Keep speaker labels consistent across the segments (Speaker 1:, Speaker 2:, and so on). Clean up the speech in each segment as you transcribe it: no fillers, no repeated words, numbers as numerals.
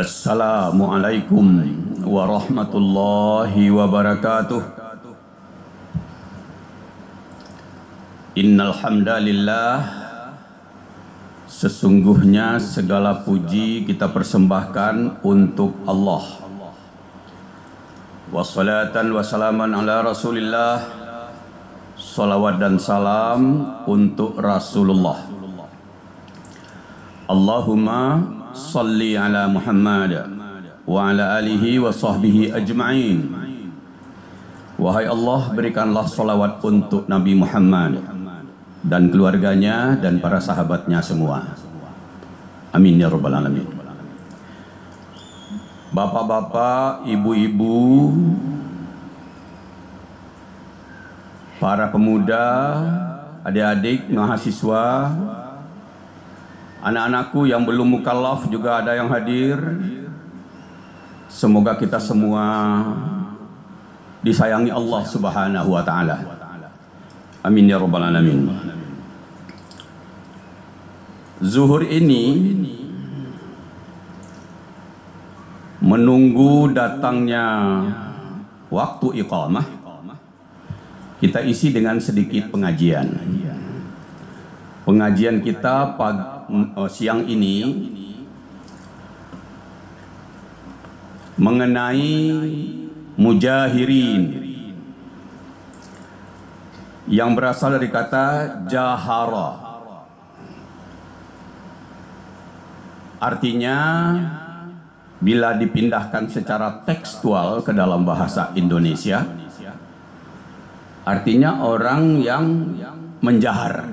Speaker 1: Assalamualaikum warahmatullahi wabarakatuh. Innal hamdalillah, sesungguhnya segala puji kita persembahkan untuk Allah. Wassalatan wassalaman ala Rasulillah, salawat dan salam untuk Rasulullah. Allahumma salli ala Muhammad wa ala alihi wa sahbihi ajma'in. Wahai Allah, berikanlah salawat untuk Nabi Muhammad dan keluarganya dan para sahabatnya semua. Amin ya rabbal alamin. Bapak-bapak, ibu-ibu, para pemuda, adik-adik, mahasiswa, anak-anakku yang belum mukallaf juga ada yang hadir. Semoga kita semua disayangi Allah Subhanahu wa taala. Amin ya rabbal alamin. Zuhur ini menunggu datangnya waktu iqamah, kita isi dengan sedikit pengajian. Pengajian kita siang ini mengenai mujahirin yang berasal dari kata jahara. Artinya bila dipindahkan secara tekstual ke dalam bahasa Indonesia, artinya orang yang menjahar,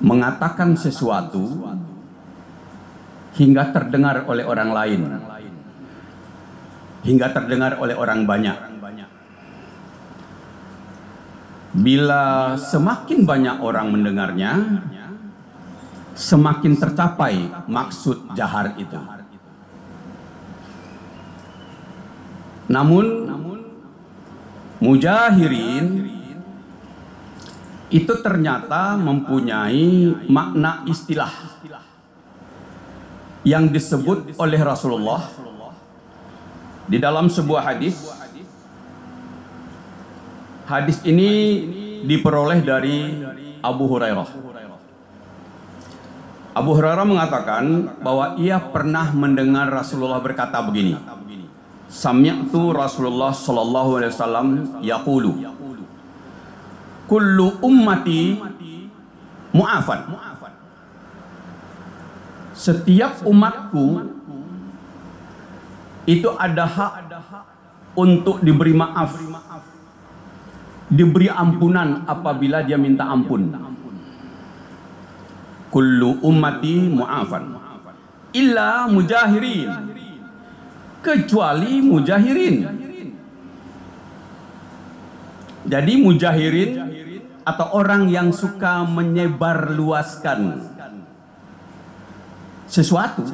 Speaker 1: mengatakan sesuatu hingga terdengar oleh orang lain, hingga terdengar oleh orang banyak. Bila semakin banyak orang mendengarnya, semakin tercapai maksud jahar itu. Namun mujahirin itu ternyata mempunyai makna istilah yang disebut oleh Rasulullah di dalam sebuah hadis. Hadis ini diperoleh dari Abu Hurairah. Abu Hurairah mengatakan bahwa ia pernah mendengar Rasulullah berkata begini, sami'tu Rasulullah sallallahu alaihi wasallam yaqulu, kullu ummati mu'afan. Setiap umatku itu ada hak untuk diberi maaf, diberi ampunan apabila dia minta ampun. Kullu ummati mu'afan illa mujahirin, kecuali mujahirin. Jadi mujahirin atau orang yang suka menyebarluaskan sesuatu.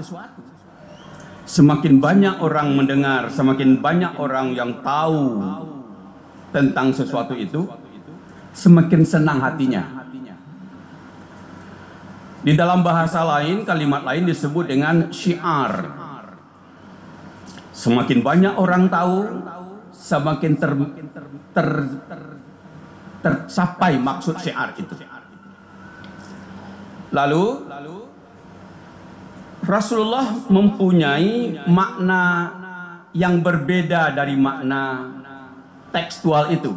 Speaker 1: Semakin banyak orang mendengar, semakin banyak orang yang tahu tentang sesuatu itu, semakin senang hatinya. Di dalam bahasa lain, kalimat lain disebut dengan syiar. Semakin banyak orang tahu, semakin tercapai maksud syiar itu. Lalu Rasulullah mempunyai makna yang berbeda dari makna tekstual itu.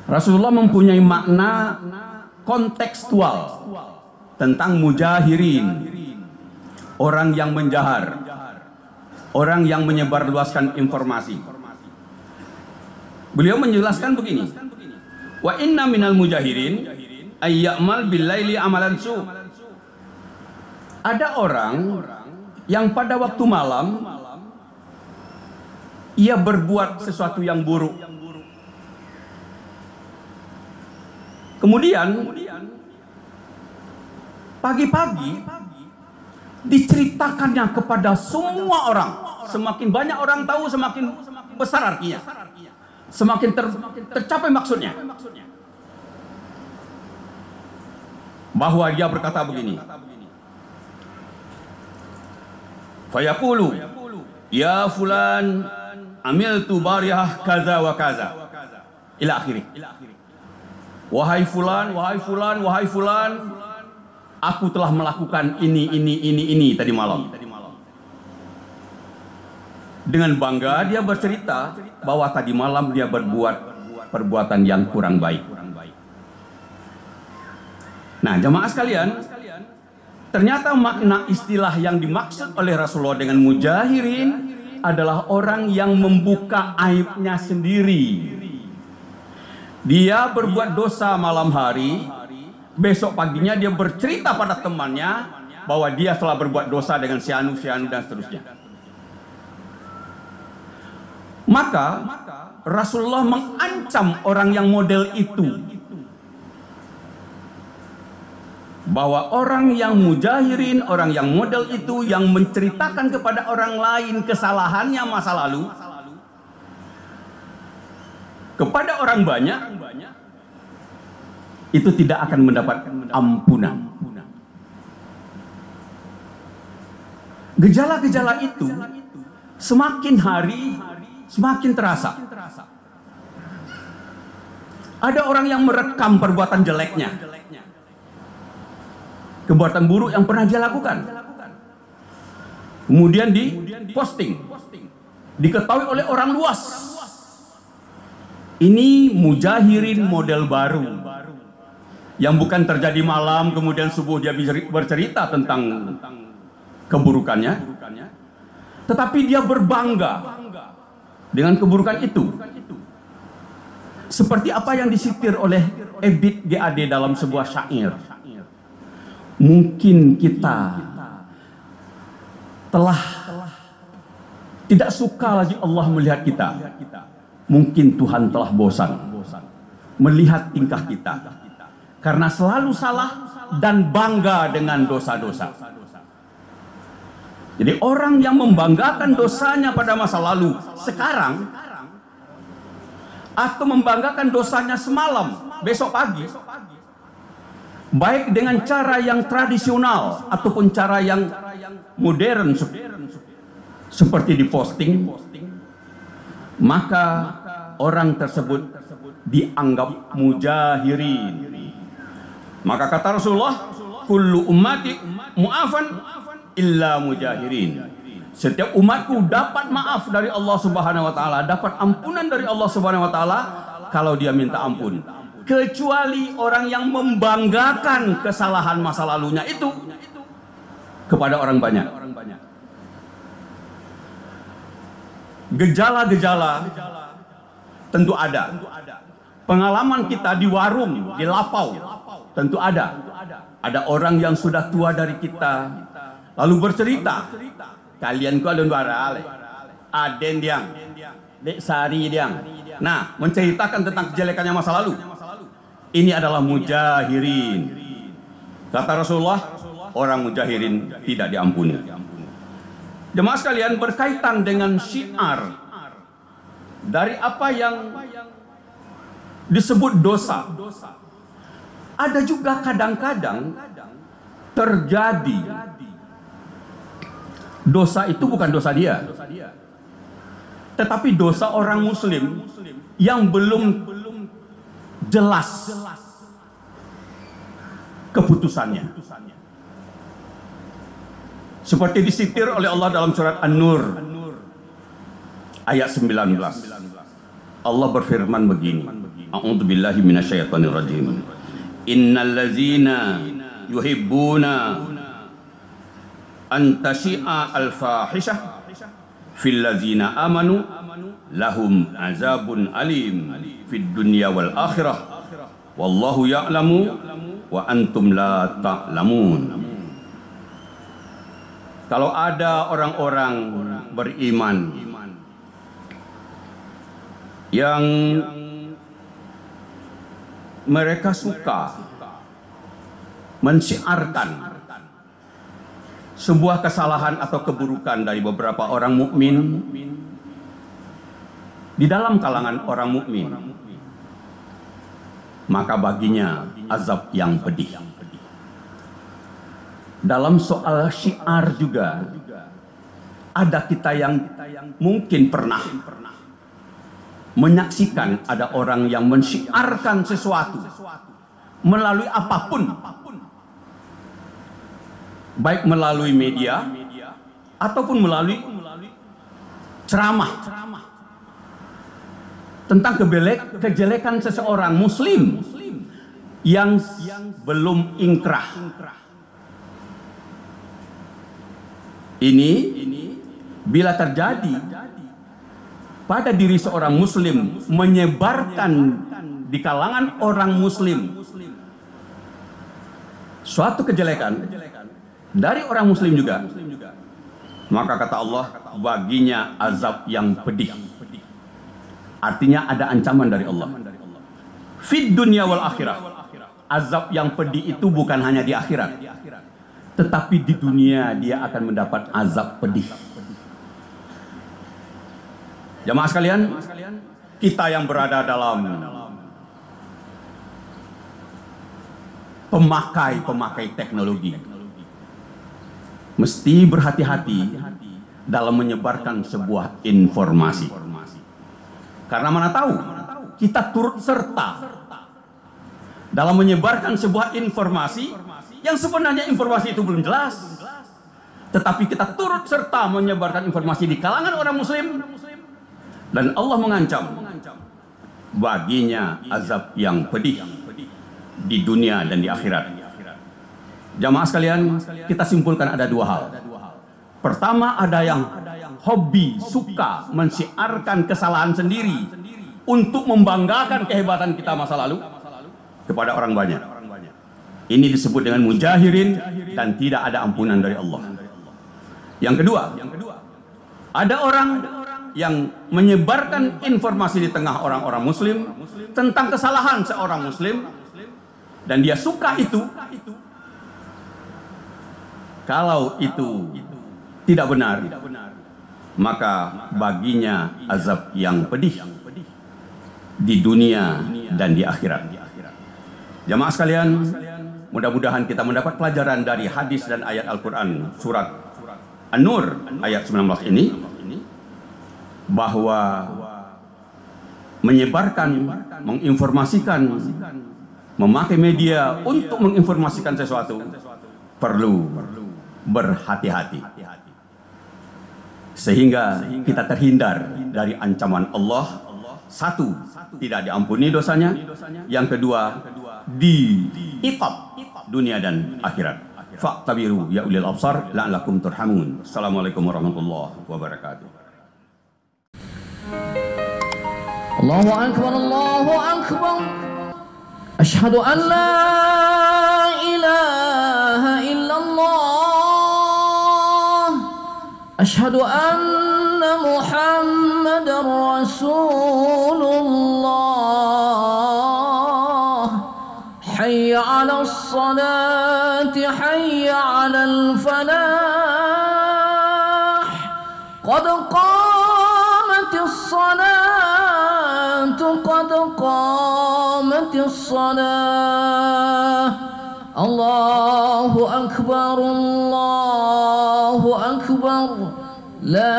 Speaker 1: Rasulullah mempunyai makna kontekstual tentang mujahirin, orang yang menjahar, orang yang menyebarluaskan informasi. Beliau menjelaskan begini, wa inna minal mujahirin ayyamal billaili amalan su. Ada orang yang pada waktu malam ia berbuat sesuatu yang buruk. Kemudian pagi-pagi diceritakannya kepada semua orang. Semakin banyak orang tahu, semakin besar artinya, semakin tercapai maksudnya. Bahwa dia berkata begini, Fayaqulu, ya fulan, amiltu bariyah kaza wa kaza. Ila akhirih. Wahai fulan, wahai fulan, wahai fulan, aku telah melakukan ini tadi malam. Dengan bangga dia bercerita bahwa tadi malam dia berbuat perbuatan yang kurang baik. Nah, jamaah sekalian, ternyata makna istilah yang dimaksud oleh Rasulullah dengan mujahirin adalah orang yang membuka aibnya sendiri. Dia berbuat dosa malam hari, besok paginya dia bercerita pada temannya bahwa dia telah berbuat dosa dengan si anu dan seterusnya. Maka Rasulullah mengancam orang yang model itu, bahwa orang yang mujahirin, orang yang model itu yang menceritakan kepada orang lain kesalahannya masa lalu kepada orang banyak, itu tidak akan mendapat ampunan. Gejala-gejala itu semakin hari semakin terasa. Ada orang yang merekam perbuatan jeleknya, perbuatan buruk yang pernah dia lakukan, kemudian diposting, diketahui oleh orang luas. Ini mujahirin model baru, yang bukan terjadi malam kemudian subuh dia bercerita tentang keburukannya, tetapi dia berbangga dengan keburukan itu. Seperti apa yang disitir oleh Ebit GAD dalam sebuah syair. Mungkin kita telah tidak suka lagi Allah melihat kita. Mungkin Tuhan telah bosan melihat tingkah kita, karena selalu salah dan bangga dengan dosa-dosa. Jadi orang yang membanggakan dosanya pada masa lalu sekarang, atau membanggakan dosanya semalam besok pagi, baik dengan cara yang tradisional ataupun cara yang modern seperti diposting, maka orang tersebut dianggap mujahirin. Maka kata Rasulullah, kullu ummati mu'afan illa mujahirin. Setiap umatku dapat maaf dari Allah Subhanahu wa taala, dapat ampunan dari Allah Subhanahu wa taala kalau dia minta ampun, kecuali orang yang membanggakan kesalahan masa lalunya itu kepada orang banyak. Gejala-gejala tentu ada. Pengalaman kita di warung, di lapau tentu ada. Ada orang yang sudah tua dari kita lalu bercerita, kalian ku alun barale, aden diang, dek sari diang. Nah, menceritakan tentang kejelekannya masa lalu. Ini adalah mujahirin. Kata Rasulullah, orang mujahirin tidak diampuni. Jemaah sekalian, berkaitan dengan syiar dari apa yang disebut dosa, ada juga kadang-kadang terjadi dosa itu bukan dosa dia, tetapi dosa orang muslim yang belum jelas keputusannya. Seperti disitir oleh Allah dalam surat An-Nur ayat 19. Allah berfirman begini, a'udzubillahi minasyaitonirrajim. Innal ladzina yuhibbuna an tasyi'a al-fahishah fil ladzina amanu lahum azabun alim fid dunya wal akhirah wallahu ya'lamu wa antum la ta'lamun. Kalau ada orang-orang beriman yang mereka suka mensyiarkan sebuah kesalahan atau keburukan dari beberapa orang mukmin di dalam kalangan orang mukmin, maka baginya azab yang pedih. Dalam soal syiar juga Ada kita yang mungkin pernah menyaksikan ada orang yang mensyiarkan sesuatu melalui apapun, baik melalui media ataupun melalui ceramah tentang kejelekan seseorang muslim yang belum ingkrah. Ini bila terjadi pada diri seorang muslim, menyebarkan di kalangan orang muslim suatu kejelekan dari orang muslim juga, maka kata Allah, baginya azab yang pedih. Artinya ada ancaman dari Allah. Fid dunya wal akhirah. Azab yang pedih itu bukan hanya di akhirat, tetapi di dunia dia akan mendapat azab pedih. Jamaah sekalian, kita yang berada dalam pemakai teknologi mesti berhati-hati dalam menyebarkan sebuah informasi. Karena mana tahu kita turut serta dalam menyebarkan sebuah informasi yang sebenarnya informasi itu belum jelas, tetapi kita turut serta menyebarkan informasi di kalangan orang muslim, dan Allah mengancam baginya azab yang pedih di dunia dan di akhirat. Jamaah sekalian, kita simpulkan ada dua hal. Pertama, ada yang hobi, suka mensiarkan kesalahan sendiri untuk membanggakan kehebatan kita masa lalu kepada orang banyak. Ini disebut dengan mujahirin dan tidak ada ampunan dari Allah. Yang kedua, ada orang yang menyebarkan informasi di tengah orang-orang muslim tentang kesalahan seorang muslim, dan dia suka itu. Kalau itu tidak benar, maka baginya azab yang pedih di dunia dan di akhirat. Jamaah sekalian, mudah-mudahan kita mendapat pelajaran dari hadis dan ayat Al-Quran surat An-Nur ayat 19 ini, bahwa menyebarkan, menginformasikan, memakai media untuk menginformasikan sesuatu perlu berhati-hati, sehingga kita terhindar dari ancaman Allah. Satu, tidak diampuni dosanya. Yang kedua, diiqab dunia dan akhirat. Fa'tabiru ya ulil absar la'allakum turhamun. Assalamualaikum warahmatullahi wabarakatuh.
Speaker 2: Allahu akbar, Allahu akbar. Asyhadu an la ilaha illallah. Asyhadu anna Muhammadar Rasulullah. Hayya 'alas salati, hayya 'alal falah. Qad qamatis salatu, qad qamatis salah. Allahu akbar, Allahu akbar. La